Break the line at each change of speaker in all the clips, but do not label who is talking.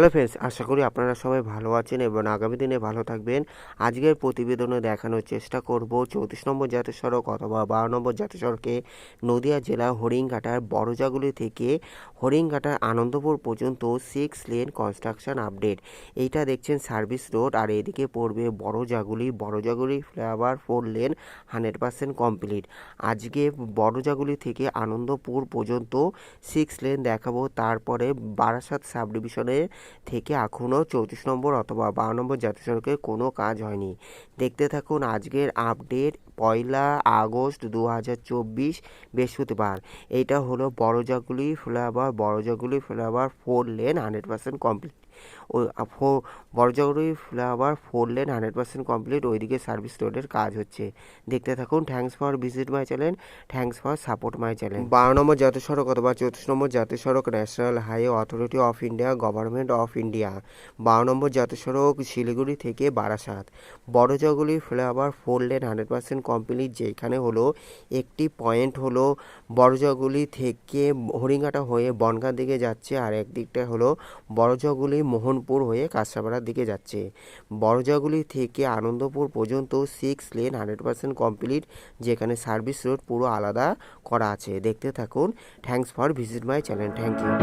Hello friends, আশা করি আপনারা সবাই ভালো আছেন এবং আগামী দিনে ভালো থাকবেন। আজকের প্রতিবেদনে দেখানোর চেষ্টা করব 34 নম্বর জাতীয় সড়ক অথবা 12 নম্বর জাতীয় সড়কে নদিয়া জেলা হরিণঘাটার বড়জাগুলি থেকে হরিণঘাটার আনন্দপুর পর্যন্ত 6 লেন কনস্ট্রাকশন আপডেট। এইটা দেখছেন সার্ভিস রোড, আর এদিকে পড়বে বড়জাগুলি ফ্লাইওভার 4 লেন 100% কমপ্লিট। আজকে বড়জাগুলি থেকে আনন্দপুর পর্যন্ত 6 লেন দেখাবো। তারপরে বারাসাত সাব ডিভিশনে থেকে এখনও 34 নম্বর অথবা 12 নম্বর জাতীয় সড়কে কোনো কাজ হয়নি। দেখতে থাকুন আজকের আপডেট। 1 আগস্ট 2024 বৃহস্পতিবার। এইটা হলো Barajaguli flyover 4 lane 100% complete. Barajaguli flyover 4 lane 100% complete. ওইদিকে সার্ভিস রোডের কাজ হচ্ছে। দেখতে থাকুন। Thanks for visit my channel, thanks for support my channel. 12 নম্বর জাতীয় সড়ক অথবা 34 নম্বর জাতীয় সড়ক national highway authority of India, government of India. 12 নম্বর জাতীয় সড়ক শিলিগুড়ি থেকে Barasat. Barajaguli flyover 4 lane 100% complete. যেখানে হলো একটি পয়েন্ট হলো বড়জাগুলি থেকে হরিণঘাটা হয়ে বনগাঁ দিকে যাচ্ছে, আর একদিকটা হলো বড়জাগুলি মোহনপুর হয়ে কাঁচরাপাড়ার দিকে যাচ্ছে। বড়জাগুলি থেকে আনন্দপুর পর্যন্ত 6 লেন 100% কমপ্লিট, যেখানে সার্ভিস রোড পুরো আলাদা করা আছে। দেখতে থাকুন। Thanks for visit my channel. Thank you.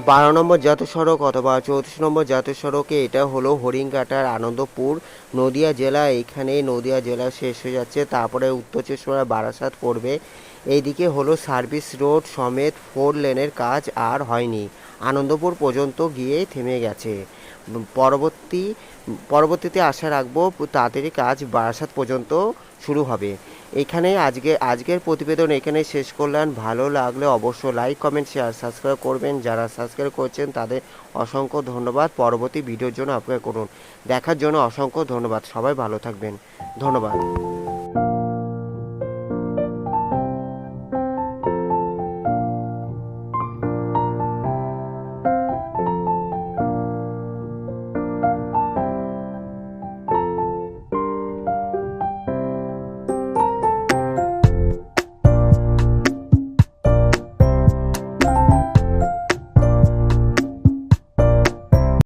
12 নম্বর জাতীয় সড়ক অথবা 34 নম্বর জাতীয় সড়কে এটা হলো হরিণঘাটার আনন্দপুর নদিয়া জেলা। এখানে নদিয়া জেলা শেষ হয়ে যাচ্ছে, তারপরে উত্তর 24 বারাসাত পড়বে। এইদিকে হলো সার্ভিস রোড সমেত 4 লেনের কাজ আর হয়নি, আনন্দপুর পর্যন্ত গিয়ে থেমে গেছে। পরবর্তীতে আশা রাখবো তাড়াতাড়ি কাজ বারাসাত পর্যন্ত শুরু হবে। এখানে আজকের প্রতিবেদন এখানে শেষ করলাম। ভালো লাগলে অবশ্যই লাইক কমেন্ট শেয়ার সাবস্ক্রাইব করবেন। যারা সাবস্ক্রাইব করছেন তাদের অসংখ্য ধন্যবাদ। পরবর্তী ভিডিওর জন্য অপেক্ষা করুন। দেখার জন্য অসংখ্য ধন্যবাদ। সবাই ভালো থাকবেন। ধন্যবাদ।